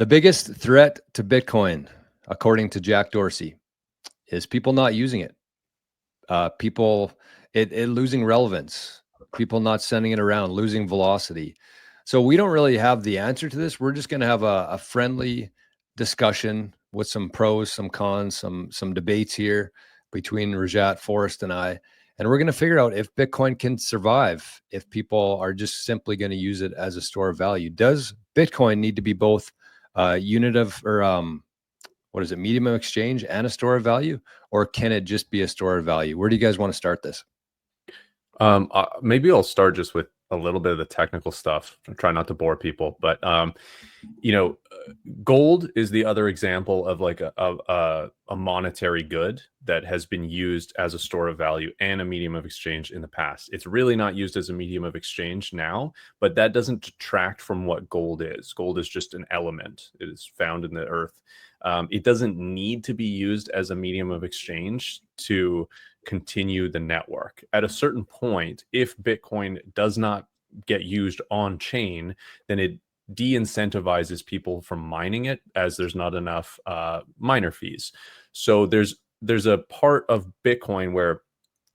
The biggest threat to Bitcoin, according to Jack Dorsey, is people not using it. People it losing relevance, people not sending it around, losing velocity. So we don't really have the answer to this. We're just going to have a friendly discussion with some pros, some cons, some debates here between Rajat, Forrest, and I. And we're going to figure out if Bitcoin can survive if people are just simply going to use it as a store of value. Does Bitcoin need to be both unit of or what is it, medium of exchange and a store of value, or can it just be a store of value? Where do you guys want to start this? Maybe I'll start just with a little bit of the technical stuff. I try not to bore people, but you know, gold is the other example of like a monetary good that has been used as a store of value and a medium of exchange in the past. It's really not used as a medium of exchange now, but that doesn't detract from what gold is. Gold is just an element. It is found in the earth. It doesn't need to be used as a medium of exchange to continue the network. At a certain point, if Bitcoin does not get used on chain, then it de-incentivizes people from mining it, as there's not enough miner fees. So there's a part of Bitcoin where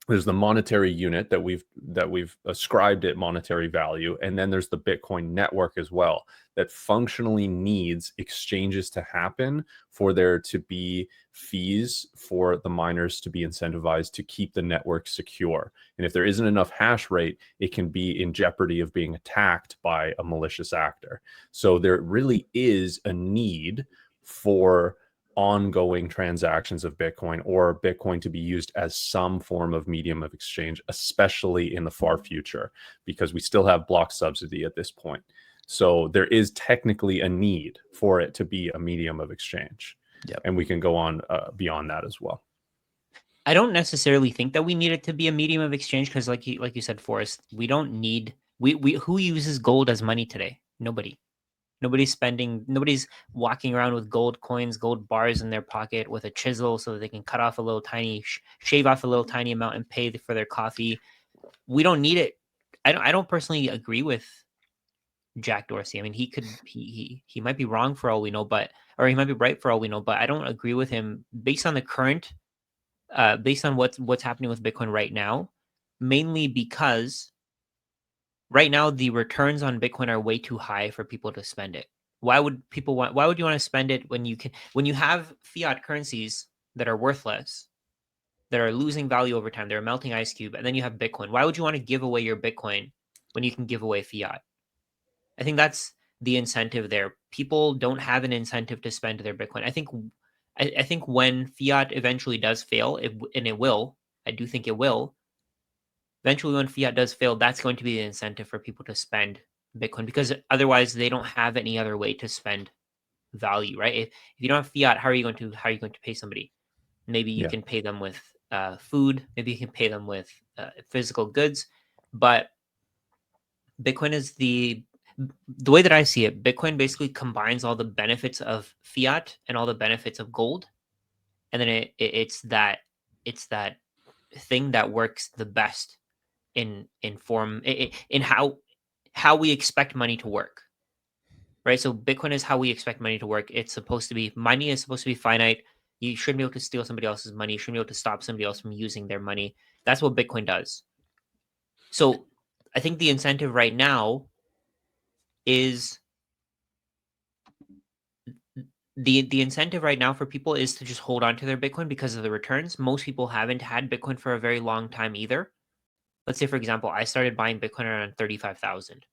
there's the monetary unit that we've ascribed it monetary value, and then there's the Bitcoin network as well that functionally needs exchanges to happen for there to be fees for the miners to be incentivized to keep the network secure. And if there isn't enough hash rate, it can be in jeopardy of being attacked by a malicious actor. So there really is a need for ongoing transactions of Bitcoin or Bitcoin to be used as some form of medium of exchange, especially in the far future, because we still have block subsidy at this point. So there is technically a need for it to be a medium of exchange. Yep. And we can go on beyond that as well. I don't necessarily think that we need it to be a medium of exchange because, like you said, Forrest, we don't need we who uses gold as money today? Nobody. Nobody's walking around with gold coins, gold bars in their pocket with a chisel so that they can cut off a little tiny, shave off a little tiny amount and pay for their coffee. We don't need it. I don't personally agree with Jack Dorsey. I mean, he might be wrong for all we know, or he might be right for all we know, but I don't agree with him based on the current, based on what's happening with Bitcoin right now, mainly because right now the returns on Bitcoin are way too high for people to spend it. Why would you want to spend it when you have fiat currencies that are worthless, that are losing value over time, they're a melting ice cube, and then you have Bitcoin? Why would you want to give away your Bitcoin when you can give away fiat? I think that's the incentive there. People don't have an incentive to spend their Bitcoin. I think when fiat eventually does fail, and it will, I do think it will, eventually when fiat does fail, that's going to be the incentive for people to spend Bitcoin, because otherwise they don't have any other way to spend value, right? If you don't have fiat, how are you going to pay somebody? Maybe you can pay them with food, maybe you can pay them with physical goods, but Bitcoin is the way that I see it. Bitcoin basically combines all the benefits of fiat and all the benefits of gold, and then it's that thing that works the best in form in how we expect money to work, right? So Bitcoin is how we expect money to work. It's supposed to be, money is supposed to be finite. You shouldn't be able to steal somebody else's money. You shouldn't be able to stop somebody else from using their money. That's what Bitcoin does. So I think the incentive right now is the incentive right now for people is to just hold on to their Bitcoin because of the returns. Most people haven't had Bitcoin for a very long time either. Let's say, for example, I started buying Bitcoin around 35,000.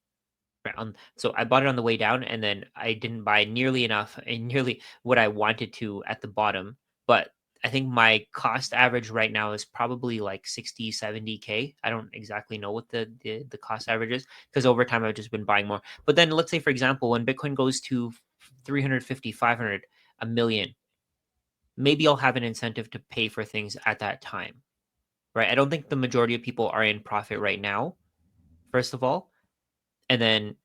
Right. So I bought it on the way down, and then I didn't buy nearly enough and nearly what I wanted to at the bottom. But I think my cost average right now is probably like 60, 70K. I don't exactly know what the cost average is, because over time I've just been buying more. But then let's say, for example, when Bitcoin goes to 350, 500, a million, maybe I'll have an incentive to pay for things at that time, right? I don't think the majority of people are in profit right now, first of all. And then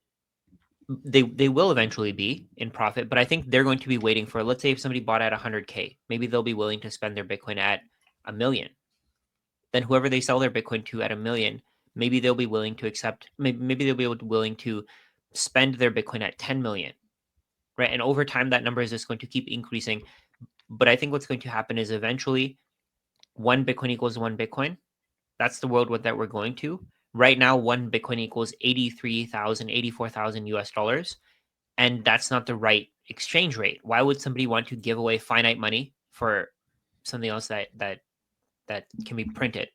they will eventually be in profit, but I think they're going to be waiting for, let's say if somebody bought at 100K, maybe they'll be willing to spend their Bitcoin at a million. Then whoever they sell their Bitcoin to at a million, maybe they'll be willing to accept, maybe they'll be willing to spend their Bitcoin at 10 million. right? And over time, that number is just going to keep increasing. But I think what's going to happen is eventually 1 Bitcoin equals 1 Bitcoin. That's the world that we're going to. Right now, 1 Bitcoin equals 83,000, 84,000 US dollars. And that's not the right exchange rate. Why would somebody want to give away finite money for something else that can be printed?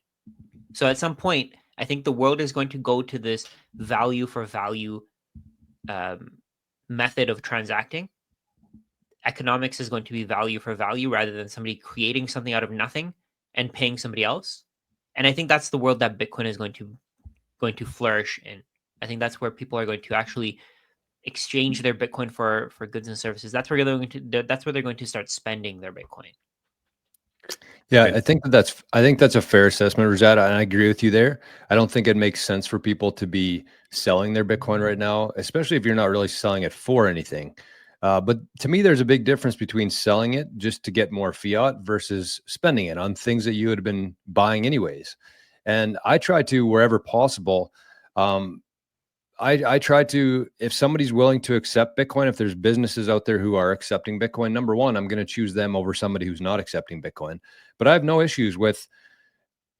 So at some point, I think the world is going to go to this value for value method of transacting. Economics is going to be value for value rather than somebody creating something out of nothing and paying somebody else. And I think that's the world that Bitcoin is going to flourish in. I think that's where people are going to actually exchange their Bitcoin for goods and services. That's where they're going to start spending their Bitcoin. Yeah, I think that's a fair assessment, Rosetta, and I agree with you there. I don't think it makes sense for people to be selling their Bitcoin right now, especially if you're not really selling it for anything. But to me, there's a big difference between selling it just to get more fiat versus spending it on things that you would have been buying anyways. And I try to, wherever possible, I try to, if somebody's willing to accept Bitcoin, if there's businesses out there who are accepting Bitcoin, number one, I'm going to choose them over somebody who's not accepting Bitcoin. But I have no issues with,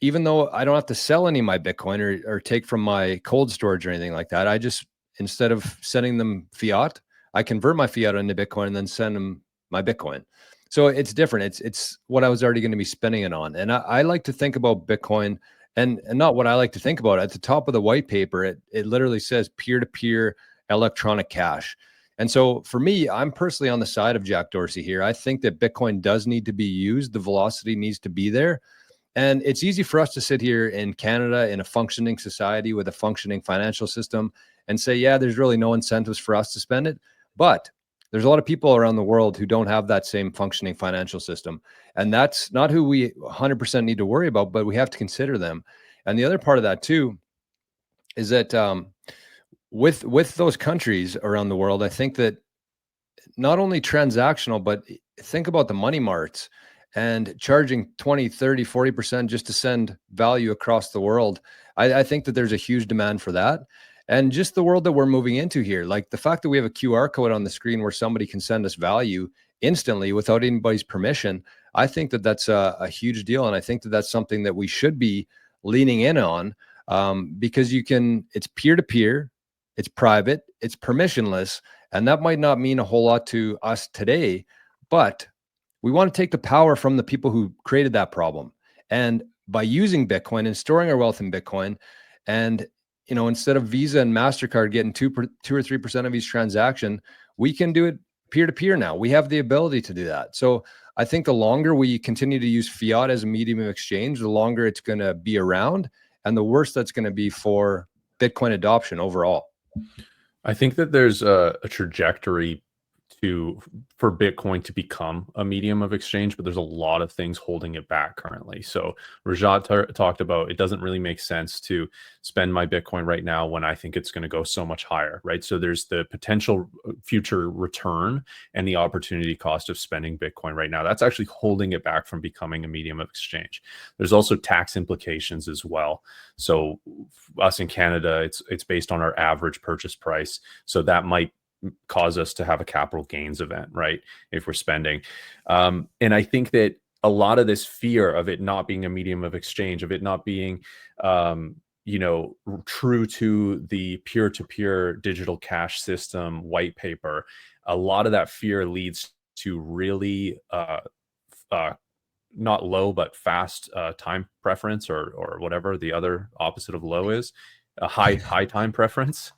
even though I don't have to sell any of my Bitcoin or take from my cold storage or anything like that, I just, instead of sending them fiat, I convert my fiat into Bitcoin and then send them my Bitcoin. So it's different. It's what I was already going to be spending it on. And I like to think about Bitcoin and not what I like to think about. At the top of the white paper, it literally says peer-to-peer electronic cash. And so for me, I'm personally on the side of Jack Dorsey here. I think that Bitcoin does need to be used. The velocity needs to be there. And it's easy for us to sit here in Canada in a functioning society with a functioning financial system and say, yeah, there's really no incentives for us to spend it. But there's a lot of people around the world who don't have that same functioning financial system. And that's not who we 100% need to worry about, but we have to consider them. And the other part of that too is that with those countries around the world, I think that not only transactional, but think about the money marts and charging 20, 30, 40% just to send value across the world. I think that there's a huge demand for that. And just the world that we're moving into here, like the fact that we have a QR code on the screen where somebody can send us value instantly without anybody's permission, I think that that's a huge deal. And I think that that's something that we should be leaning in on because it's peer-to-peer, it's private, it's permissionless, and that might not mean a whole lot to us today, but we want to take the power from the people who created that problem. And by using Bitcoin and storing our wealth in Bitcoin, and instead of Visa and MasterCard getting 2 or 3% of each transaction, we can do it peer-to-peer now. We have the ability to do that. So I think the longer we continue to use fiat as a medium of exchange, the longer it's going to be around, and the worse that's going to be for Bitcoin adoption overall. I think that there's a trajectory for Bitcoin to become a medium of exchange, but there's a lot of things holding it back currently. So Rajat talked about it doesn't really make sense to spend my Bitcoin right now when I think it's going to go so much higher, right? So there's the potential future return and the opportunity cost of spending Bitcoin right now. That's actually holding it back from becoming a medium of exchange. There's also tax implications as well. So us in Canada, it's based on our average purchase price. So that might cause us to have a capital gains event, right? If we're spending. And I think that a lot of this fear of it not being a medium of exchange, of it not being, true to the peer-to-peer digital cash system white paper, a lot of that fear leads to really not low, but fast time preference or whatever the other opposite of low is. A high time preference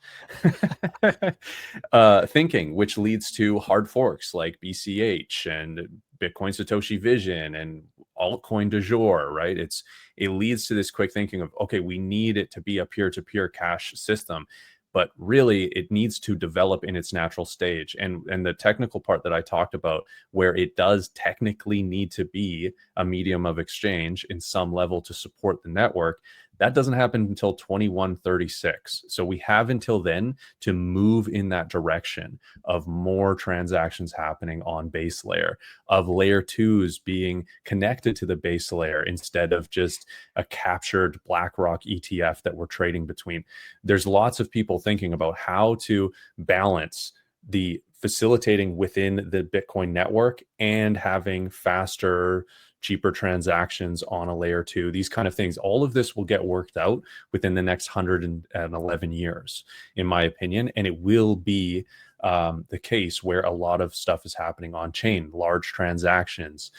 thinking, which leads to hard forks like BCH and Bitcoin Satoshi Vision and altcoin du jour, right? It leads to this quick thinking of, okay, we need it to be a peer-to-peer cash system, but really it needs to develop in its natural stage. And the technical part that I talked about, where it does technically need to be a medium of exchange in some level to support the network, that doesn't happen until 2136. So we have until then to move in that direction of more transactions happening on base layer, of layer twos being connected to the base layer instead of just a captured BlackRock ETF that we're trading between. There's lots of people thinking about how to balance the facilitating within the Bitcoin network and having faster, cheaper transactions on a layer 2, these kind of things, all of this will get worked out within the next 111 years, in my opinion. And it will be the case where a lot of stuff is happening on chain, large transactions,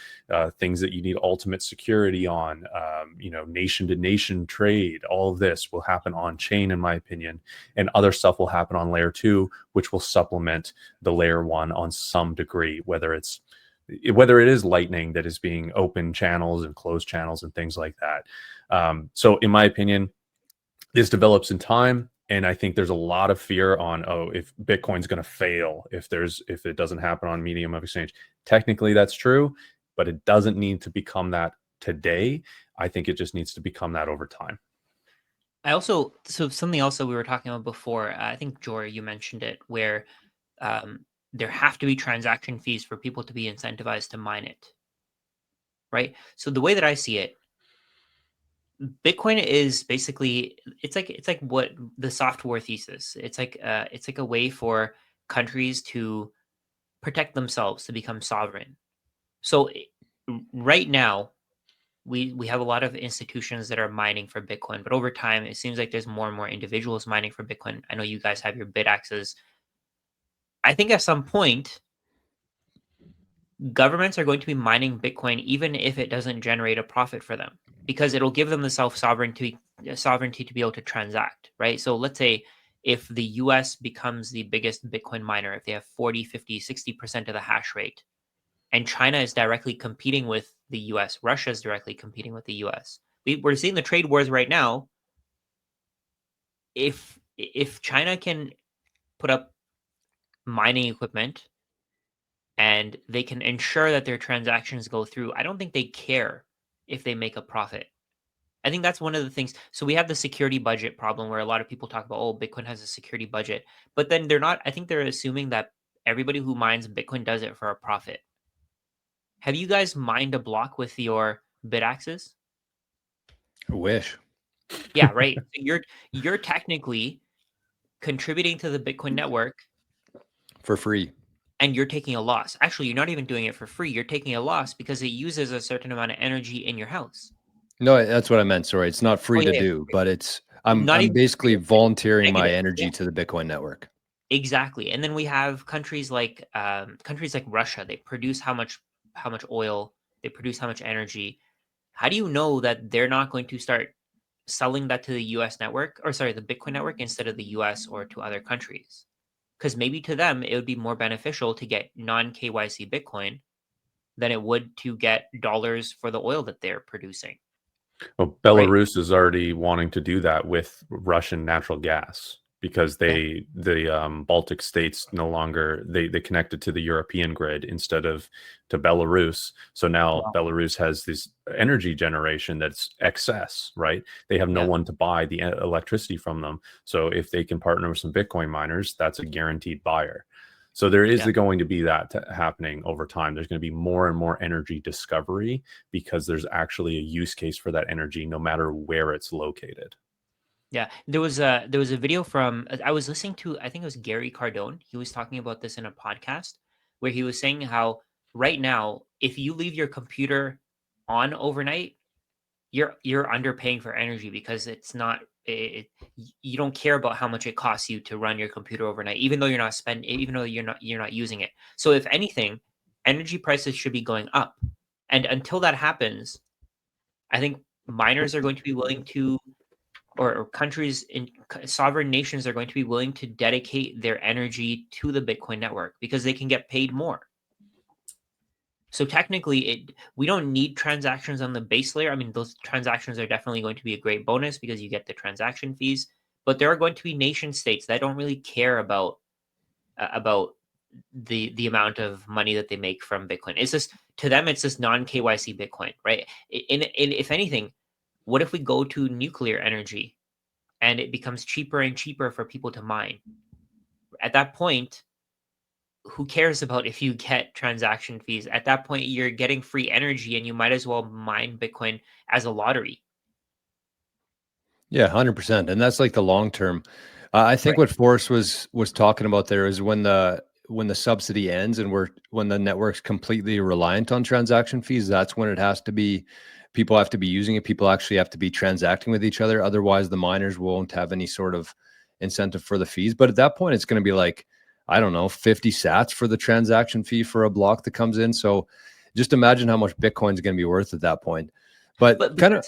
things that you need ultimate security on, nation to nation trade. All of this will happen on chain, in my opinion, and other stuff will happen on layer 2, which will supplement the layer 1 on some degree, whether it is Lightning that is being open channels and closed channels and things like that. So in my opinion, this develops in time. And I think there's a lot of fear on, if Bitcoin's going to fail, if it doesn't happen on medium of exchange. Technically, that's true, but it doesn't need to become that today. I think it just needs to become that over time. So something else that we were talking about before, I think, Jory, you mentioned it, where there have to be transaction fees for people to be incentivized to mine it, right? So the way that I see it, Bitcoin is basically, it's like what the soft war thesis. It's like a way for countries to protect themselves, to become sovereign. So right now, we have a lot of institutions that are mining for Bitcoin, but over time, it seems like there's more and more individuals mining for Bitcoin. I know you guys have your bid axes. I think at some point, governments are going to be mining Bitcoin even if it doesn't generate a profit for them, because it'll give them the sovereignty to be able to transact, right? So let's say if the US becomes the biggest Bitcoin miner, if they have 40, 50, 60% of the hash rate, and China is directly competing with the US, Russia is directly competing with the US. We're seeing the trade wars right now. If China can put up mining equipment and they can ensure that their transactions go through, I don't think they care if they make a profit. I think that's one of the things. So we have the security budget problem where a lot of people talk about, Bitcoin has a security budget, but then I think they're assuming that everybody who mines Bitcoin does it for a profit. Have you guys mined a block with your bid axes? I wish. Yeah, right. You're technically contributing to the Bitcoin network For free. and you're taking a loss. Actually, you're not even doing it for free. You're taking a loss because it uses a certain amount of energy in your house. No, that's what I meant. Sorry. It's not free to Yeah. do, but Not I'm even basically free, it's volunteering my negative. energy Yeah. to the Bitcoin network. Exactly. And then we have countries like Russia. They produce how much oil, they produce how much energy. How do you know that they're not going to start selling that to the US network, or sorry, the Bitcoin network, instead of the US or to other countries? Because maybe to them it would be more beneficial to get non-KYC Bitcoin than it would to get dollars for the oil that they're producing. Well, Right. Belarus is already wanting to do that with Russian natural gas because the Baltic states no longer they connected to the European grid instead of to Belarus. So now Wow. Belarus has this energy generation that's excess, right? They have no Yeah. one to buy the electricity from them. So if they can partner with some Bitcoin miners, that's a guaranteed buyer. So there is Yeah. going to be that happening over time. There's going to be more and more energy discovery because there's actually a use case for that energy, no matter where it's located. Yeah, there was a video from, I was listening to, I think it was Gary Cardone. He was talking about this in a podcast where he was saying how right now, if you leave your computer on overnight, you're underpaying for energy because it's not you don't care about how much it costs you to run your computer overnight, even though you're not using it. So if anything, energy prices should be going up, and until that happens, I think miners are going to be willing to, or countries in sovereign nations are going to be willing to dedicate their energy to the Bitcoin network because they can get paid more. So technically, we don't need transactions on the base layer. I mean, those transactions are definitely going to be a great bonus because you get the transaction fees. But there are going to be nation states that don't really care about the amount of money that they make from Bitcoin. It's just, to them, it's just non KYC Bitcoin, right? In if anything, what if we go to nuclear energy and it becomes cheaper and cheaper for people to mine? At that point, who cares about if you get transaction fees? At that point, you're getting free energy and you might as well mine Bitcoin as a lottery. Yeah, 100%. And that's like the long term. I think Right. what Forrest was talking about there is when when the subsidy ends and when the network's completely reliant on transaction fees, that's when it has to be, people have to be using it. People actually have to be transacting with each other. Otherwise the miners won't have any sort of incentive for the fees. But at that point, it's going to be like, I don't know, 50 sats for the transaction fee for a block that comes in. So just imagine how much Bitcoin is going to be worth at that point. But kind of,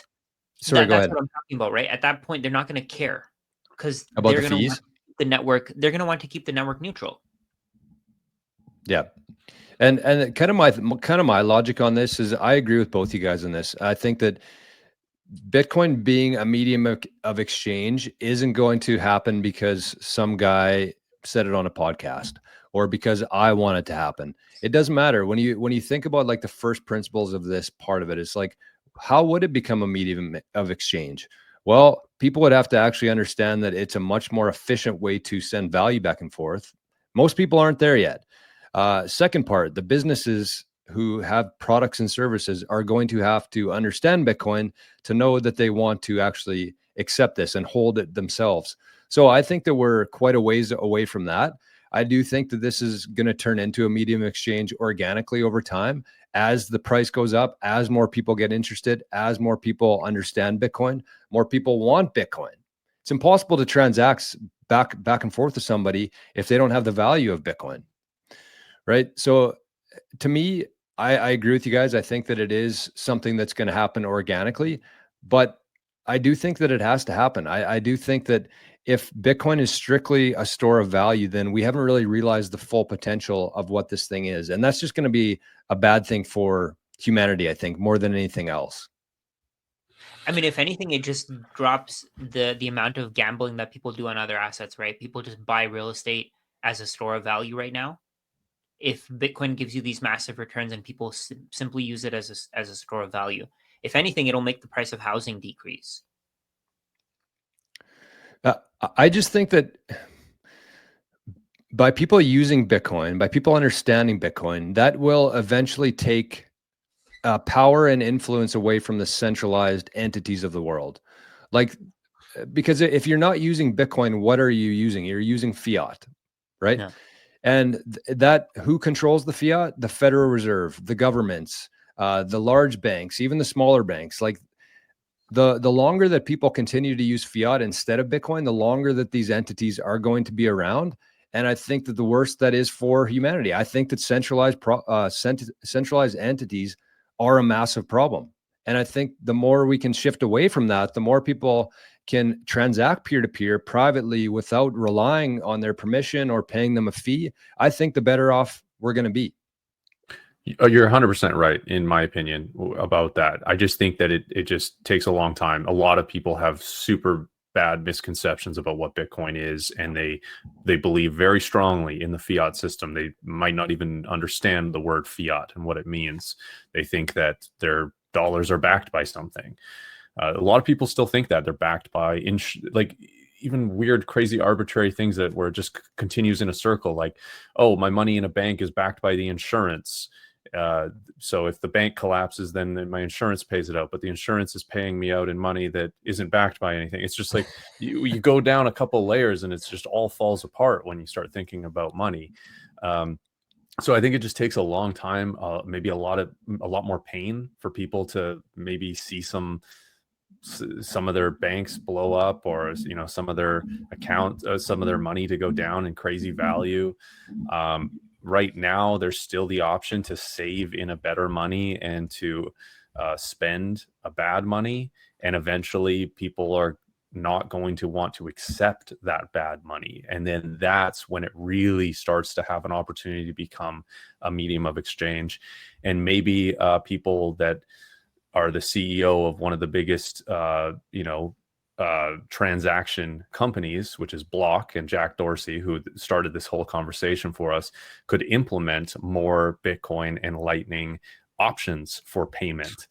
sorry, go that's ahead. what I'm talking about, right? At that point, they're not going to care because About they're the going to fees? the network. They're going to want to keep the network neutral. Yeah. And kind of my logic on this is I agree with both you guys on this. I think that Bitcoin being a medium of exchange isn't going to happen because some guy said it on a podcast or because I want it to happen. It doesn't matter. When you think about like the first principles of this part of it, it's like, how would it become a medium of exchange? Well, people would have to actually understand that it's a much more efficient way to send value back and forth. Most people aren't there yet. Second part, the businesses who have products and services are going to have to understand Bitcoin to know that they want to actually accept this and hold it themselves. So I think that we're quite a ways away from that. I do think that this is going to turn into a medium exchange organically over time as the price goes up, as more people get interested, as more people understand Bitcoin, more people want Bitcoin. It's impossible to transact back and forth with somebody if they don't have the value of Bitcoin, right? So to me, I agree with you guys. I think that it is something that's going to happen organically, but I do think that it has to happen. I do think that if Bitcoin is strictly a store of value, then we haven't really realized the full potential of what this thing is. And that's just going to be a bad thing for humanity, I think, more than anything else. I mean, if anything, it just drops the amount of gambling that people do on other assets, right? People just buy real estate as a store of value right now. If Bitcoin gives you these massive returns and people simply use it as a store of value, if anything, it'll make the price of housing decrease. I just think that by people using Bitcoin, by people understanding Bitcoin, that will eventually take power and influence away from the centralized entities of the world. Like, because if you're not using Bitcoin, what are you using? You're using fiat, right? Yeah. And that, who controls the fiat? The Federal Reserve, the governments, the large banks, even the smaller banks. Like the longer that people continue to use fiat instead of Bitcoin, the longer that these entities are going to be around. And I think that the worse that is for humanity. I think that centralized entities are a massive problem. And I think the more we can shift away from that, the more people can transact peer-to-peer privately without relying on their permission or paying them a fee. I think the better off we're going to be. You're 100% right, in my opinion, about that. I just think that it just takes a long time. A lot of people have super bad misconceptions about what Bitcoin is, and they believe very strongly in the fiat system. They might not even understand the word fiat and what it means. They think that their dollars are backed by something. A lot of people still think that they're backed by like even weird, crazy, arbitrary things that where it just continues in a circle. Like, oh, my money in a bank is backed by the insurance. So if the bank collapses, then my insurance pays it out, but the insurance is paying me out in money that isn't backed by anything. It's just like you go down a couple layers and it's just all falls apart when you start thinking about money. So I think it just takes a long time, maybe a lot more pain for people to maybe see some of their banks blow up, or some of their accounts, some of their money to go down in crazy value. Right now there's still the option to save in a better money and to spend a bad money, and eventually people are not going to want to accept that bad money, and then that's when it really starts to have an opportunity to become a medium of exchange. And maybe people that are the CEO of one of the biggest transaction companies, which is Block, and Jack Dorsey, who started this whole conversation for us, could implement more Bitcoin and Lightning options for payment.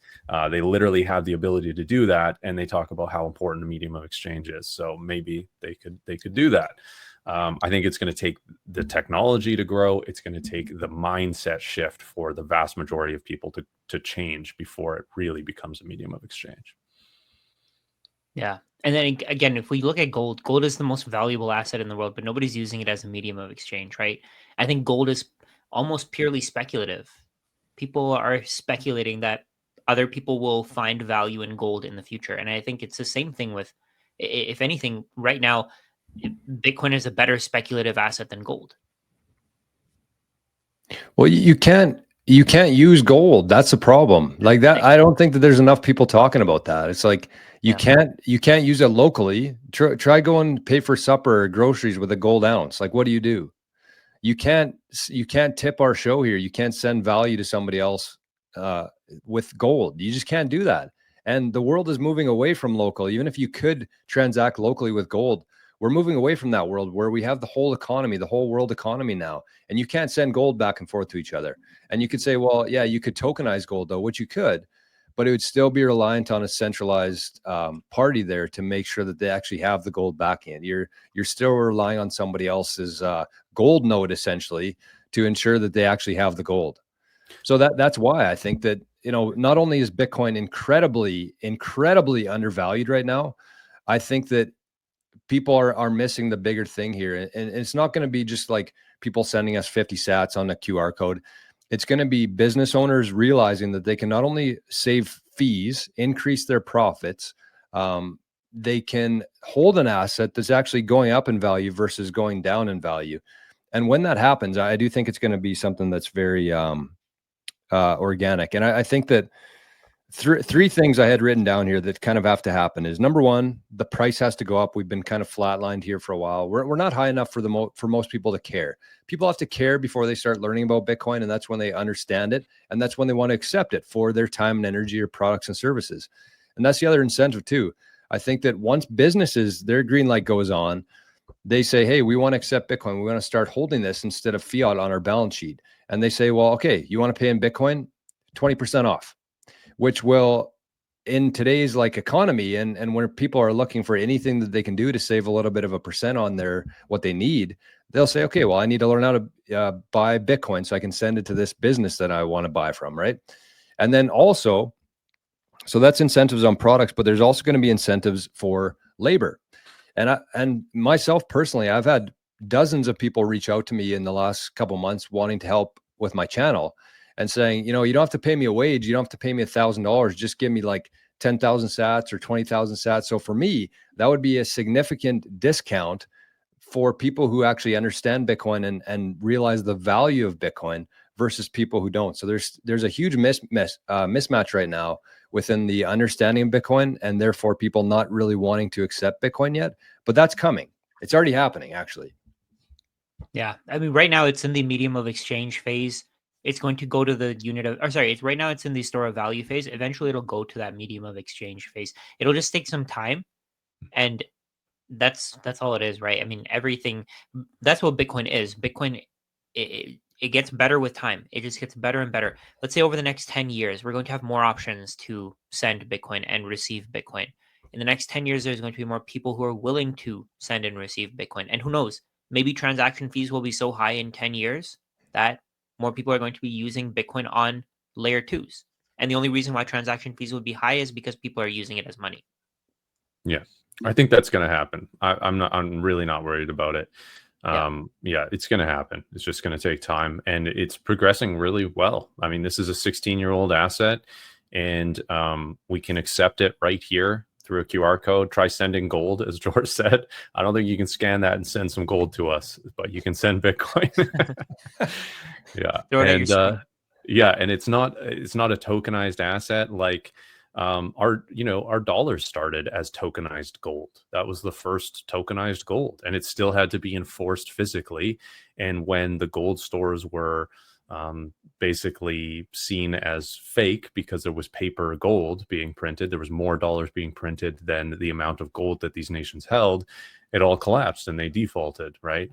They literally have the ability to do that, and they talk about how important the medium of exchange is. So maybe they could do that. I think it's going to take the technology to grow. It's going to take the mindset shift for the vast majority of people to change before it really becomes a medium of exchange. Yeah, And then again, if we look at gold, gold is the most valuable asset in the world, but nobody's using it as a medium of exchange, right? I think gold is almost purely speculative. People are speculating that other people will find value in gold in the future. And I think it's the same thing with, if anything, right now, Bitcoin is a better speculative asset than gold. Well, you can't use gold. That's the problem. Like that, I don't think that there's enough people talking about that. It's like you can't use it locally. Try go and pay for supper or groceries with a gold ounce. Like, what do? You can't tip our show here. You can't send value to somebody else with gold. You just can't do that. And the world is moving away from local. Even if you could transact locally with gold, we're moving away from that world where we have the whole economy, the whole world economy now, and you can't send gold back and forth to each other. And you could say, well, yeah, you could tokenize gold though, which you could, but it would still be reliant on a centralized party there to make sure that they actually have the gold back in. You're still relying on somebody else's gold node essentially to ensure that they actually have the gold. So that's why I think that, not only is Bitcoin incredibly undervalued right now, I think that people are missing the bigger thing here. And it's not going to be just like people sending us 50 sats on a QR code. It's going to be business owners realizing that they can not only save fees, increase their profits, they can hold an asset that's actually going up in value versus going down in value. And when that happens, I do think it's going to be something that's very organic. And I think that three things I had written down here that kind of have to happen is, number one, the price has to go up. We've been kind of flatlined here for a while. We're not high enough for for most people to care. People have to care before they start learning about Bitcoin, and that's when they understand it, and that's when they want to accept it for their time and energy or products and services. And that's the other incentive too. I think that once businesses, their green light goes on, they say, hey, we want to accept Bitcoin. We want to start holding this instead of fiat on our balance sheet. And they say, well, okay, you want to pay in Bitcoin, 20% off, which will, in today's economy and where people are looking for anything that they can do to save a little bit of a percent on what they need, they'll say, okay, well, I need to learn how to buy Bitcoin so I can send it to this business that I want to buy from, right? And then also, so that's incentives on products, but there's also going to be incentives for labor. And myself personally, I've had dozens of people reach out to me in the last couple of months wanting to help with my channel and saying, you don't have to pay me a wage. You don't have to pay me $1,000. Just give me 10,000 sats or 20,000 sats. So for me, that would be a significant discount for people who actually understand Bitcoin and realize the value of Bitcoin versus people who don't. So there's a huge mismatch right now within the understanding of Bitcoin, and therefore people not really wanting to accept Bitcoin yet, but that's coming. It's already happening, actually. Yeah. I mean, right now it's in the medium of exchange phase. It's going to go to the unit of, or sorry, right now it's in the store of value phase. Eventually it'll go to that medium of exchange phase. It'll just take some time. And that's all it is, right? I mean, everything, that's what Bitcoin is. Bitcoin, it gets better with time. It just gets better and better. Let's say over the next 10 years, we're going to have more options to send Bitcoin and receive Bitcoin. In the next 10 years, there's going to be more people who are willing to send and receive Bitcoin. And who knows, maybe transaction fees will be so high in 10 years that more people are going to be using Bitcoin on layer twos. And the only reason why transaction fees would be high is because people are using it as money. Yeah, I think that's going to happen. I'm really not worried about it. Yeah, it's going to happen. It's just going to take time, and it's progressing really well. I mean, this is a 16-year-old asset, and we can accept it right here through a QR code. Try sending gold, as George said. I don't think you can scan that and send some gold to us, but you can send Bitcoin. Yeah, and yeah, and it's not a tokenized asset like our dollars started as tokenized gold. That was the first tokenized gold, and it still had to be enforced physically. And when the gold stores were basically seen as fake because there was paper gold being printed, there was more dollars being printed than the amount of gold that these nations held, it all collapsed and they defaulted, right?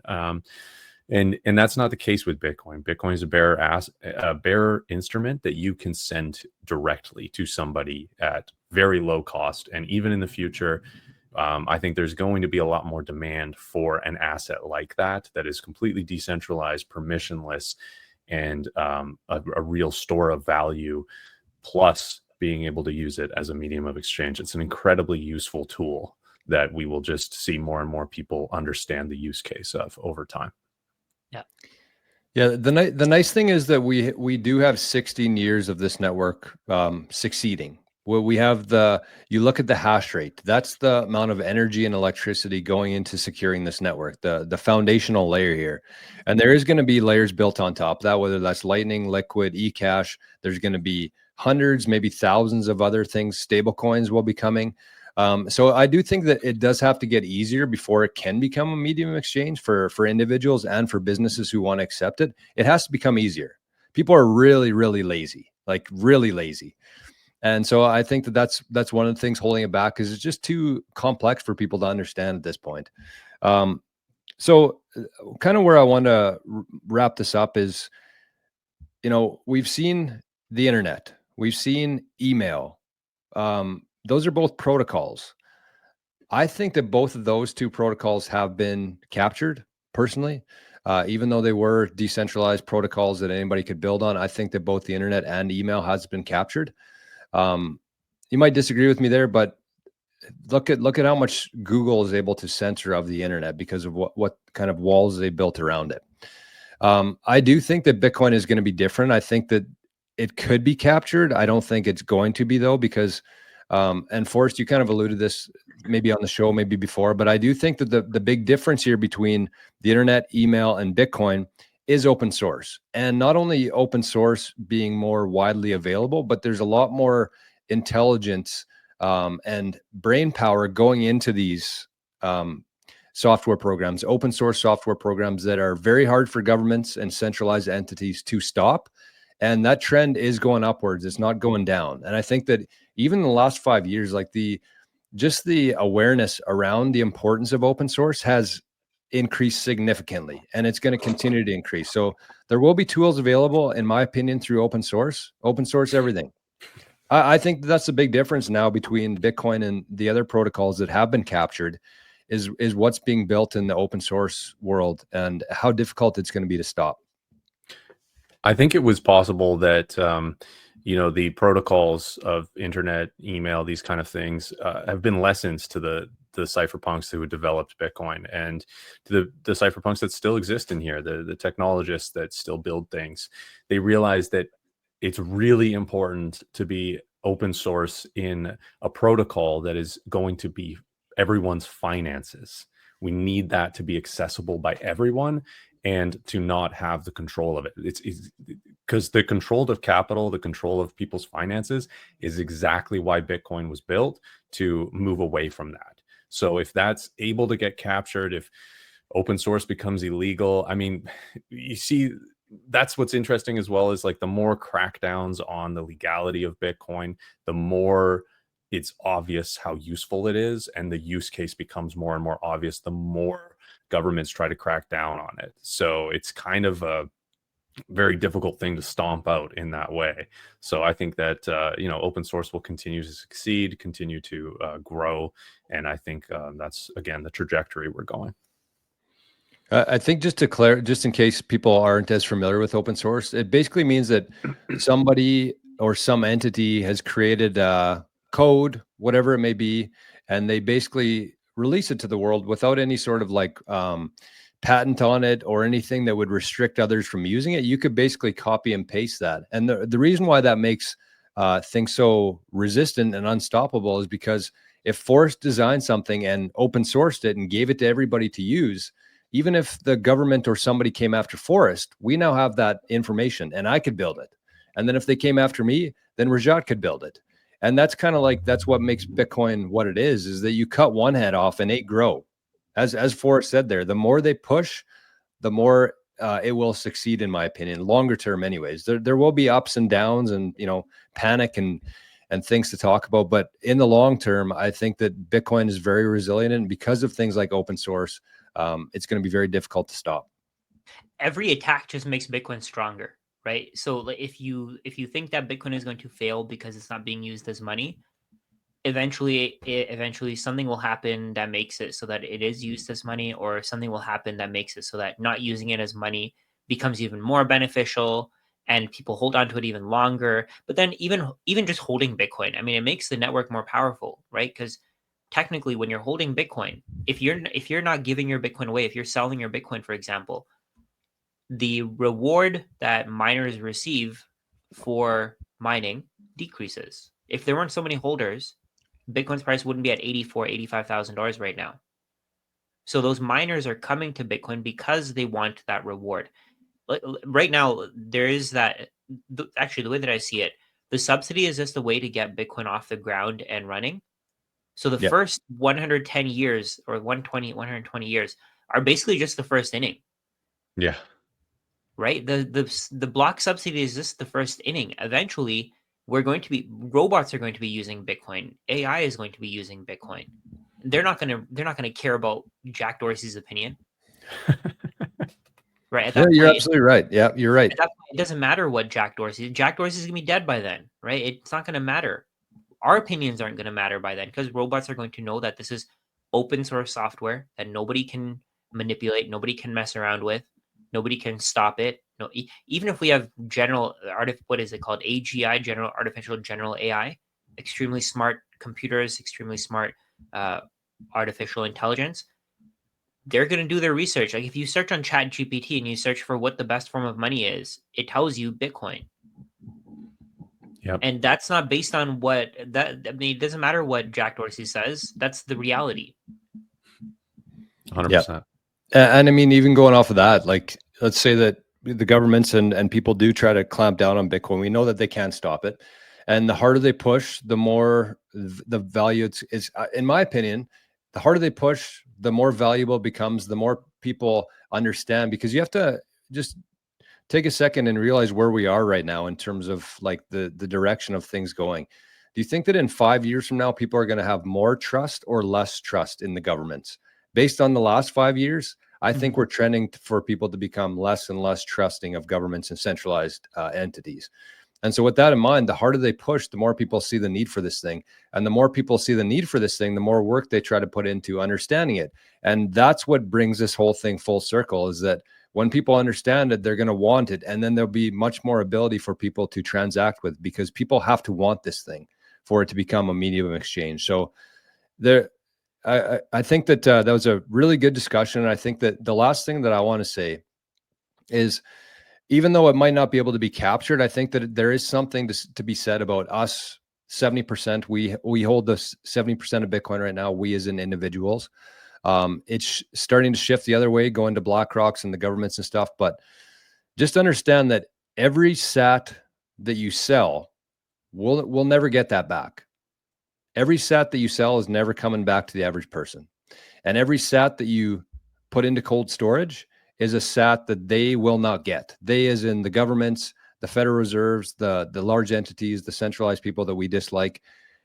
And that's not the case with Bitcoin. Bitcoin is a bearer instrument that you can send directly to somebody at very low cost. And even in the future, I think there's going to be a lot more demand for an asset like that is completely decentralized, permissionless, and a real store of value, plus being able to use it as a medium of exchange. It's an incredibly useful tool that we will just see more and more people understand the use case of over time. Yeah, the nice thing is that we do have 16 years of this network succeeding. Well, we have you look at the hash rate. That's the amount of energy and electricity going into securing this network, the foundational layer here. And there is going to be layers built on top of that, whether that's Lightning, Liquid, ecash. There's going to be hundreds, maybe thousands of other things. Stable coins will be coming. So I do think that it does have to get easier before it can become a medium of exchange for individuals and for businesses who want to accept it. It has to become easier. People are really, really lazy, like really lazy. And so I think that that's one of the things holding it back, because it's just too complex for people to understand at this point. So kind of where I want to wrap this up is, we've seen the internet, we've seen email. Those are both protocols. I think that both of those two protocols have been captured personally, even though they were decentralized protocols that anybody could build on. I think that both the internet and email has been captured. You might disagree with me there, but look at how much Google is able to censor of the internet because of what kind of walls they built around it. I do think that Bitcoin is going to be different. I think that it could be captured. I don't think it's going to be, though, because and Forrest, you kind of alluded this maybe on the show, maybe before, but I do think that the big difference here between the internet, email, and Bitcoin is open source. And not only open source being more widely available, but there's a lot more intelligence and brain power going into these software programs, open source software programs that are very hard for governments and centralized entities to stop. And that trend is going upwards. It's not going down. And I think that even in the last 5 years, like the awareness around the importance of open source has increased significantly, and it's going to continue to increase. So there will be tools available, in my opinion, through open source everything. I think that's the big difference now between Bitcoin and the other protocols that have been captured is what's being built in the open source world and how difficult it's going to be to stop. I think it was possible that, the protocols of internet, email, these kind of things have been lessons to the cypherpunks who developed Bitcoin, and to the cypherpunks that still exist in here, the technologists that still build things. They realize that it's really important to be open source in a protocol that is going to be everyone's finances. We need that to be accessible by everyone and to not have the control of it. It's because the control of capital, the control of people's finances is exactly why Bitcoin was built, to move away from that. So if that's able to get captured, if open source becomes illegal, I mean, you see, that's what's interesting as well, is like the more crackdowns on the legality of Bitcoin, the more it's obvious how useful it is, and the use case becomes more and more obvious the more governments try to crack down on it. So it's kind of a very difficult thing to stomp out in that way. So I think that open source will continue to succeed, continue to grow, and I think that's again the trajectory we're going. I think just in case people aren't as familiar with open source, it basically means that somebody or some entity has created code, whatever it may be, and they basically release it to the world without any sort of patent on it or anything that would restrict others from using it. You could basically copy and paste that. And the reason why that makes things so resistant and unstoppable is because if Forrest designed something and open sourced it and gave it to everybody to use, even if the government or somebody came after Forrest, we now have that information and I could build it. And then if they came after me, then Rajat could build it. And that's kind of that's what makes Bitcoin what it is that you cut one head off and 8 grow. As Forrest said there, the more they push, the more it will succeed, in my opinion, longer term anyways. There will be ups and downs and, panic and things to talk about. But in the long term, I think that Bitcoin is very resilient. And because of things like open source, it's going to be very difficult to stop. Every attack just makes Bitcoin stronger, right? So if you think that Bitcoin is going to fail because it's not being used as money, eventually something will happen that makes it so that it is used as money, or something will happen that makes it so that not using it as money becomes even more beneficial and people hold on to it even longer. But then even just holding Bitcoin, I mean, it makes the network more powerful, right? Because technically when you're holding Bitcoin, if you're not giving your Bitcoin away, if you're selling your Bitcoin, for example, the reward that miners receive for mining decreases. If there weren't so many holders, Bitcoin's price wouldn't be at $85,000 right now. So those miners are coming to Bitcoin because they want that reward. Right now, there is that. Actually, the way that I see it, the subsidy is just a way to get Bitcoin off the ground and running. So the Yep. first 110 years or 120 years are basically just the first inning. Yeah. Right? The block subsidy is just the first inning. Eventually, robots are going to be using Bitcoin. AI is going to be using Bitcoin. They're not gonna care about Jack Dorsey's opinion. Right. At Yeah, that you're point, absolutely right. Yeah, you're right. at that point, it doesn't matter what Jack Dorsey's gonna be dead by then, right? It's not gonna matter. Our opinions aren't gonna matter by then because robots are going to know that this is open source software that nobody can manipulate, nobody can mess around with, nobody can stop it. No, even if we have what is it called? AGI, general AI, extremely smart computers, extremely smart artificial intelligence. They're going to do their research. Like if you search on Chat GPT and you search for what the best form of money is, it tells you Bitcoin. Yep. And that's not based on it doesn't matter what Jack Dorsey says. That's the reality. 100%. And I mean, even going off of that, like let's say that the governments and people do try to clamp down on Bitcoin. We know that they can't stop it. And the harder they push, the more the value it's in my opinion, the harder they push, the more valuable it becomes, the more people understand, because you have to just take a second and realize where we are right now in terms of like the direction of things going. Do you think that in 5 years from now, people are going to have more trust or less trust in the governments? Based on the last 5 years, I think we're trending for people to become less and less trusting of governments and centralized entities. And so with that in mind, the harder they push, the more people see the need for this thing. And the more people see the need for this thing, the more work they try to put into understanding it. And that's what brings this whole thing full circle, is that when people understand it, they're going to want it. And then there'll be much more ability for people to transact with, because people have to want this thing for it to become a medium of exchange. So I think that that was a really good discussion. And I think that the last thing that I want to say is, even though it might not be able to be captured, I think that there is something to be said about us. 70%, we hold this 70% of Bitcoin right now, we as in individuals. It's starting to shift the other way, going to BlackRocks and the governments and stuff. But just understand that every sat that you sell, we'll never get that back. Every sat that you sell is never coming back to the average person. And every sat that you put into cold storage is a sat that they will not get. They, as in the governments, the Federal Reserves, the large entities, the centralized people that we dislike.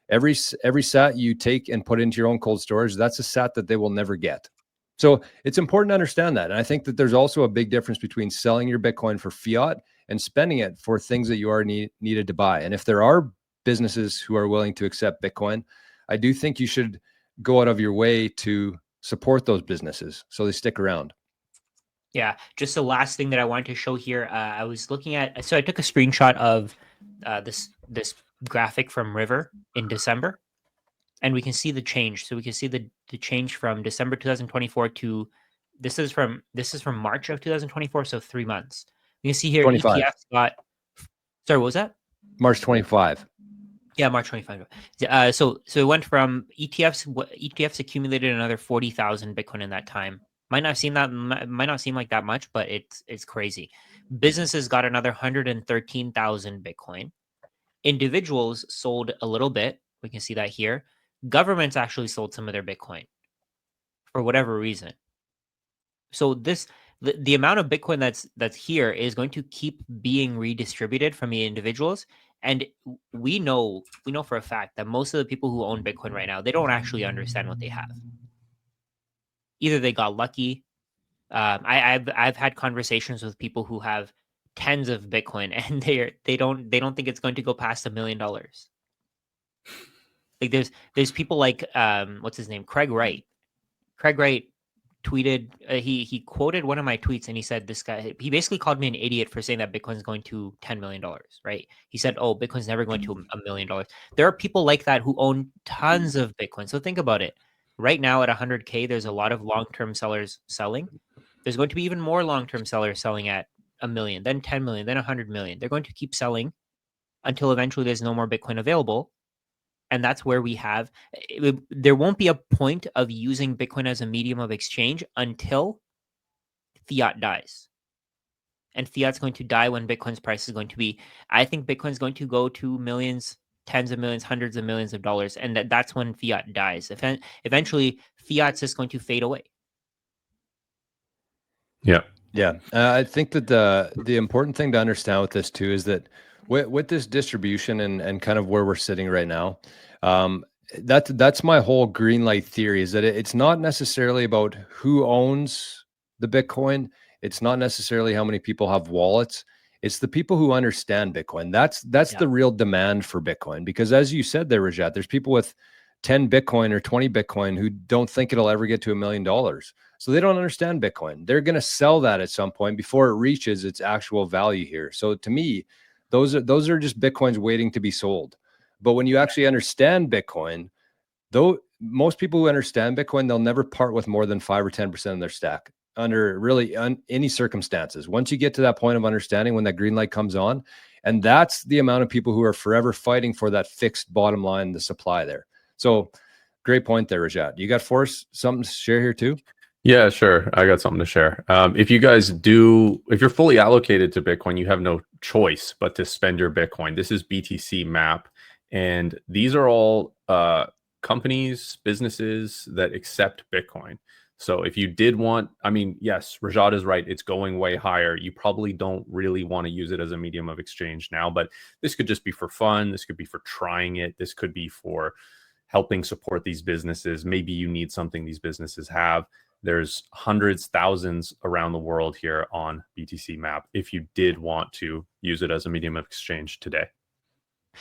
Every sat you take and put into your own cold storage, that's a sat that they will never get. So it's important to understand that. And I think that there's also a big difference between selling your Bitcoin for fiat and spending it for things that you are needed to buy. And if there are businesses who are willing to accept Bitcoin, I do think you should go out of your way to support those businesses so they stick around. Yeah, just the last thing that I wanted to show here. I was looking at, so I took a screenshot of this graphic from River in December, and we can see the change. So we can see the change from December 2024 to this is from March of 2024, so 3 months. You can see here 25. ETFs got. Sorry, what was that? March 25. Yeah, March 25. So it went from ETFs accumulated another 40,000 Bitcoin in that time. Might not seem like that much, but it's crazy. Businesses got another 113,000 Bitcoin. Individuals sold a little bit. We can see that here. Governments actually sold some of their Bitcoin for whatever reason. So the amount of Bitcoin that's here is going to keep being redistributed from the individuals. And we know for a fact that most of the people who own Bitcoin right now, they don't actually understand what they have. Either they got lucky. I've had conversations with people who have tens of Bitcoin, and they don't think it's going to go past $1 million. Like there's people like what's his name, Craig Wright. Craig Wright tweeted, he quoted one of my tweets, and he said, this guy, he basically called me an idiot for saying that Bitcoin's going to $10 million, right? He said, oh, Bitcoin's never going to $1 million. There are people like that who own tons of Bitcoin. So think about it. Right now at 100K, there's a lot of long-term sellers selling. There's going to be even more long-term sellers selling at $1 million, then 10 million, then 100 million. They're going to keep selling until eventually there's no more Bitcoin available. And that's where we have, there won't be a point of using Bitcoin as a medium of exchange until fiat dies. And fiat's going to die when Bitcoin's price is going to be, I think Bitcoin's going to go to millions, tens of millions, hundreds of millions of dollars. And that's when fiat dies. Eventually, fiat's just going to fade away. Yeah. Yeah. I think that the important thing to understand with this too is that with this distribution and kind of where we're sitting right now, that's my whole green light theory, is that it's not necessarily about who owns the Bitcoin. It's not necessarily how many people have wallets. It's the people who understand Bitcoin. That's the real demand for Bitcoin, because as you said there, Rajat, there's people with 10 Bitcoin or 20 Bitcoin who don't think it'll ever get to $1 million. So they don't understand Bitcoin. They're going to sell that at some point before it reaches its actual value here. So to me, those are just Bitcoins waiting to be sold. But when you actually understand Bitcoin, though, most people who understand Bitcoin, they'll never part with more than 5 or 10% of their stack under really any circumstances. Once you get to that point of understanding, when that green light comes on, and that's the amount of people who are forever fighting for that fixed bottom line, the supply there. So great point there, Rajat. You got Forrest something to share here too? Yeah, sure. I got something to share. If you're fully allocated to Bitcoin, you have no choice but to spend your Bitcoin. This is BTC Map. And these are all companies, businesses that accept Bitcoin. So if you did want, I mean, yes, Rajat is right. It's going way higher. You probably don't really want to use it as a medium of exchange now, but this could just be for fun. This could be for trying it. This could be for helping support these businesses. Maybe you need something these businesses have. There's hundreds, thousands around the world here on BTC Map if you did want to use it as a medium of exchange today.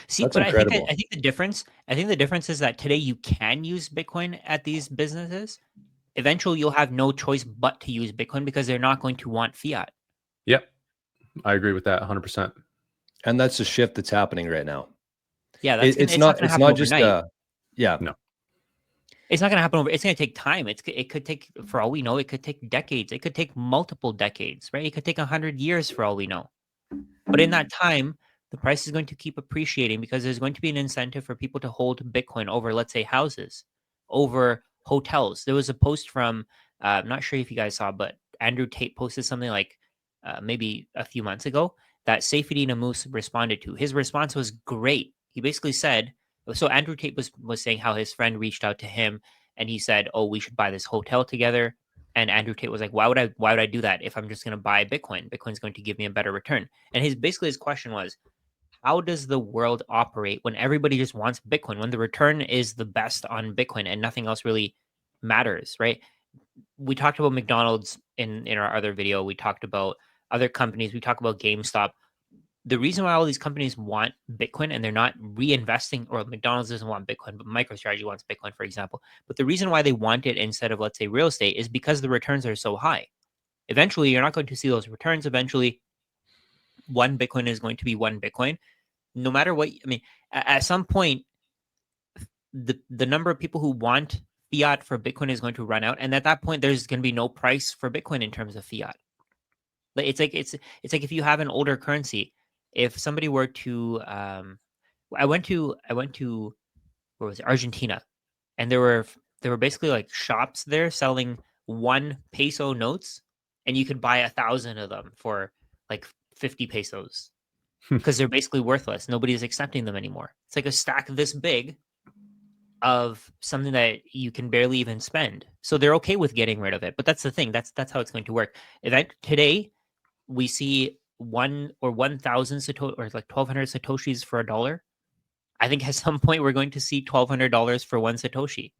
See, That's but incredible. I think the difference is that today you can use Bitcoin at these businesses. Eventually, you'll have no choice but to use Bitcoin because they're not going to want fiat. Yep, I agree with that 100%. And that's the shift that's happening right now. Yeah, It's not going to happen just overnight. yeah. No. It's not going to happen over. It's going to take time. It could take, for all we know, it could take decades. It could take multiple decades, right? It could take 100 years for all we know. But in that time, the price is going to keep appreciating because there's going to be an incentive for people to hold Bitcoin over, let's say, houses, over hotels. There was a post from, I'm not sure if you guys saw, but Andrew Tate posted something like maybe a few months ago that Saifedean Ammous responded to. His response was great. He basically said, so Andrew Tate was saying how his friend reached out to him and he said, oh, we should buy this hotel together. And Andrew Tate was like, why would I do that if I'm just going to buy Bitcoin? Bitcoin's going to give me a better return. And his question was, how does the world operate when everybody just wants Bitcoin, when the return is the best on Bitcoin and nothing else really matters, right? We talked about McDonald's in our other video. We talked about other companies. We talked about GameStop. The reason why all these companies want Bitcoin and they're not reinvesting, or McDonald's doesn't want Bitcoin, but MicroStrategy wants Bitcoin, for example. But the reason why they want it instead of, let's say, real estate is because the returns are so high. Eventually, you're not going to see those returns. Eventually, one Bitcoin is going to be one Bitcoin. No matter what, I mean, at some point, the number of people who want fiat for Bitcoin is going to run out. And at that point, there's going to be no price for Bitcoin in terms of fiat. It's like if you have an older currency, if somebody were to I went to where was it? Argentina, and there were basically like shops there selling 1 peso notes, and you could buy 1,000 of them for like 50 pesos because they're basically worthless. Nobody's accepting them anymore. It's like a stack this big of something that you can barely even spend. So they're okay with getting rid of it. But that's the thing. That's how it's going to work. Today we see 1,000 Satoshi, or like 1,200 Satoshis for $1. I think at some point we're going to see $1,200 for 1 Satoshi.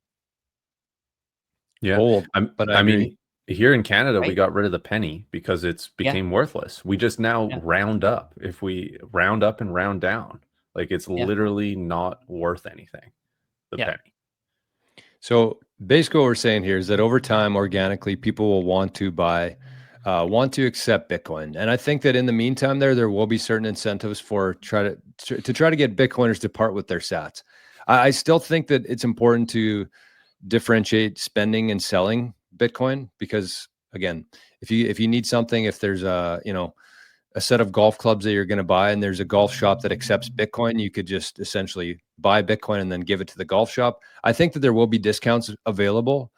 Yeah. Bold, but I mean, here in Canada, we Right? got rid of the penny because it's became worthless. We just now round up. If we round up and round down, like it's literally not worth anything. The penny. So Basically, what we're saying here is that over time, organically, people will want to buy, want to accept Bitcoin. And I think that in the meantime, there will be certain incentives for try to get Bitcoiners to part with their sats. I still think that it's important to differentiate spending and selling Bitcoin because, again, if you need something, if there's a set of golf clubs that you're going to buy and there's a golf shop that accepts Bitcoin, you could just essentially buy Bitcoin and then give it to the golf shop. I think that there will be discounts available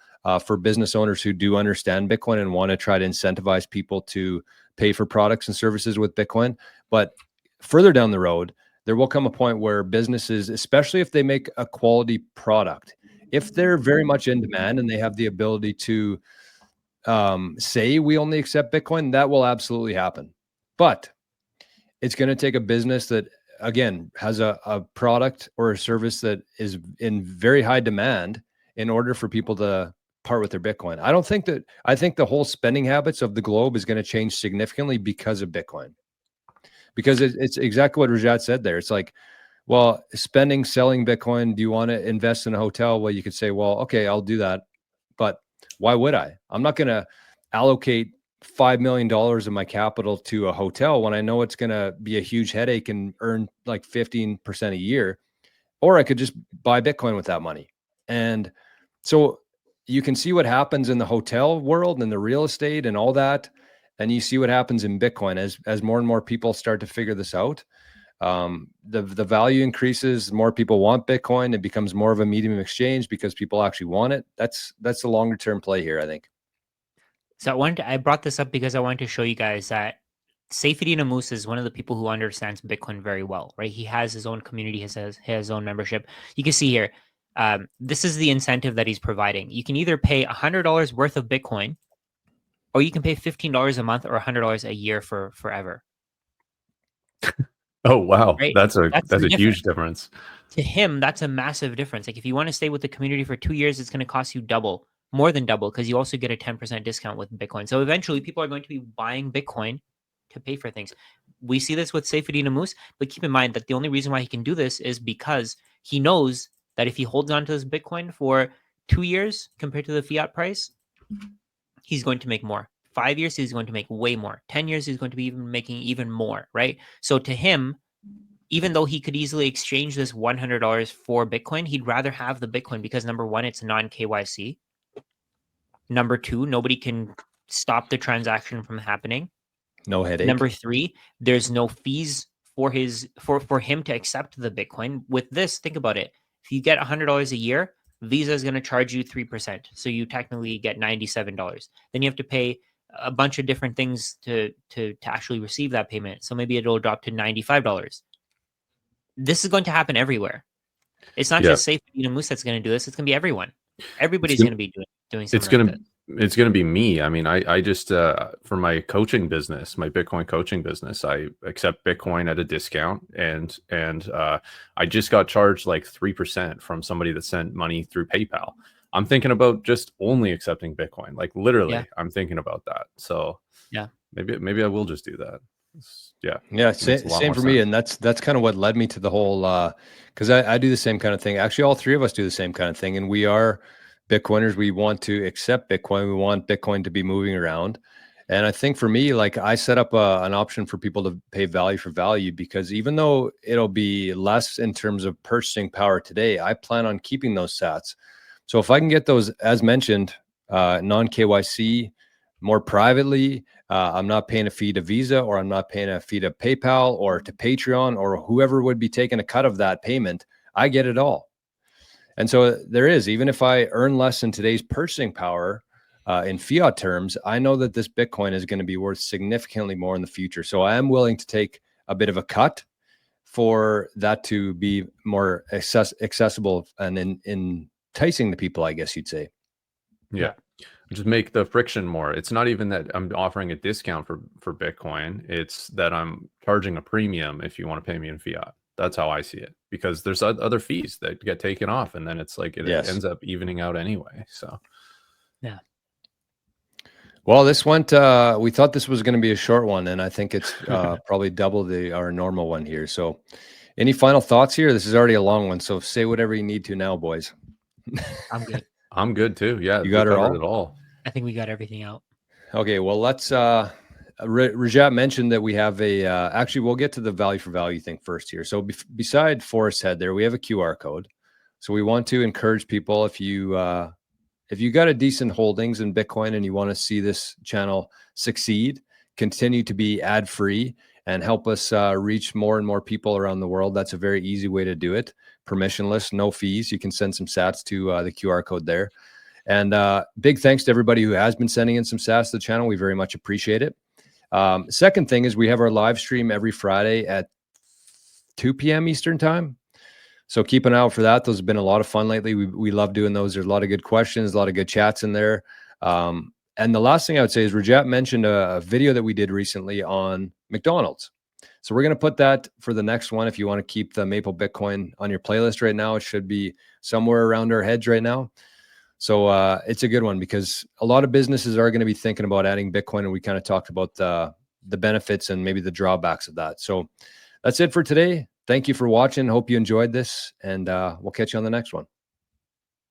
for business owners who do understand Bitcoin and want to try to incentivize people to pay for products and services with Bitcoin. But further down the road, there will come a point where businesses, especially if they make a quality product, if they're very much in demand and they have the ability to say we only accept Bitcoin, that will absolutely happen. But it's going to take a business that, again, has a product or a service that is in very high demand in order for people to part with their Bitcoin. I think the whole spending habits of the globe is going to change significantly because of Bitcoin. Because it's exactly what Rajat said there. It's like, well, selling Bitcoin, do you want to invest in a hotel? Well, you could say, well, okay, I'll do that. But why would I? I'm not going to allocate $5 million of my capital to a hotel when I know it's going to be a huge headache and earn like 15% a year, or I could just buy Bitcoin with that money. And so you can see what happens in the hotel world and the real estate and all that. And you see what happens in Bitcoin as more and more people start to figure this out. The value increases, more people want Bitcoin. It becomes more of a medium of exchange because people actually want it. That's the longer term play here, I think. So I brought this up because I wanted to show you guys that Safety Namus is one of the people who understands Bitcoin very well, right? He has his own community, he has his own membership. You can see here, this is the incentive that he's providing. You can either pay $100 worth of Bitcoin, or you can pay $15 a month or $100 a year for forever. Oh wow, Right? that's a difference. huge difference. To him, that's a massive difference. Like if you want to stay with the community for 2 years, it's going to cost you more than double, because you also get a 10% discount with Bitcoin. So eventually people are going to be buying Bitcoin to pay for things. We see this with Safety Namus, but keep in mind that the only reason why he can do this is because he knows that if he holds on to this Bitcoin for 2 years compared to the fiat price, he's going to make more. 5 years, he's going to make way more. 10 years, he's going to be making even more, right? So to him, even though he could easily exchange this $100 for Bitcoin, he'd rather have the Bitcoin because number one, it's non-KYC. Number two, nobody can stop the transaction from happening. No headache. Number three, there's no fees for him to accept the Bitcoin. With this, think about it. If you get $100 a year, Visa is going to charge you 3%. So you technically get $97. Then you have to pay a bunch of different things to actually receive that payment. So maybe it'll drop to $95. This is going to happen everywhere. It's not just Safety Namus that's going to do this. It's going to be everyone. Everybody's going to be doing something like this. It's going to be me. I mean, I just, for my coaching business, my Bitcoin coaching business, I accept Bitcoin at a discount, and I just got charged like 3% from somebody that sent money through PayPal. I'm thinking about just only accepting Bitcoin. Like literally, I'm thinking about that. So yeah, maybe I will just do that. Same for me. And that's kind of what led me to the whole, because I do the same kind of thing. Actually, all three of us do the same kind of thing. And we are Bitcoiners. We want to accept Bitcoin. We want Bitcoin to be moving around. And I think for me, like I set up an option for people to pay value for value, because even though it'll be less in terms of purchasing power today, I plan on keeping those sats. So if I can get those, as mentioned, non-KYC, more privately, I'm not paying a fee to Visa, or I'm not paying a fee to PayPal or to Patreon or whoever would be taking a cut of that payment. I get it all. And so there is, even if I earn less in today's purchasing power in fiat terms, I know that this Bitcoin is going to be worth significantly more in the future. So I am willing to take a bit of a cut for that to be more accessible and enticing to people, I guess you'd say. Yeah. Just make the friction more. It's not even that I'm offering a discount for Bitcoin. It's that I'm charging a premium if you want to pay me in fiat. That's how I see it, because there's other fees that get taken off, and then it's like it ends up evening out anyway. So yeah. Well, this went, we thought this was going to be a short one, and I think it's probably double our normal one here. So any final thoughts here? This is already a long one, so say whatever you need to now, boys. I'm good. I'm good too. Yeah, You got we it covered all? it all. I think we got everything out. Okay, well, let's Rajat mentioned that we have a actually we'll get to the value for value thing first here. So beside Forest Head there, we have a QR code. So we want to encourage people, if you got a decent holdings in Bitcoin and you want to see this channel succeed, continue to be ad free, and help us reach more and more people around the world, that's a very easy way to do it. Permissionless, no fees. You can send some sats to the QR code there. And big thanks to everybody who has been sending in some sats to the channel. We very much appreciate it. Second thing is we have our live stream every Friday at 2 p.m. Eastern time. So keep an eye out for that. Those have been a lot of fun lately. We love doing those. There's a lot of good questions, a lot of good chats in there. And the last thing I would say is Rajat mentioned a video that we did recently on McDonald's. So we're going to put that for the next one. If you want to keep the Maple Bitcoin on your playlist right now, it should be somewhere around our heads right now. So it's a good one because a lot of businesses are going to be thinking about adding Bitcoin, and we kind of talked about the benefits and maybe the drawbacks of that. So that's it for today. Thank you for watching. Hope you enjoyed this, and we'll catch you on the next one.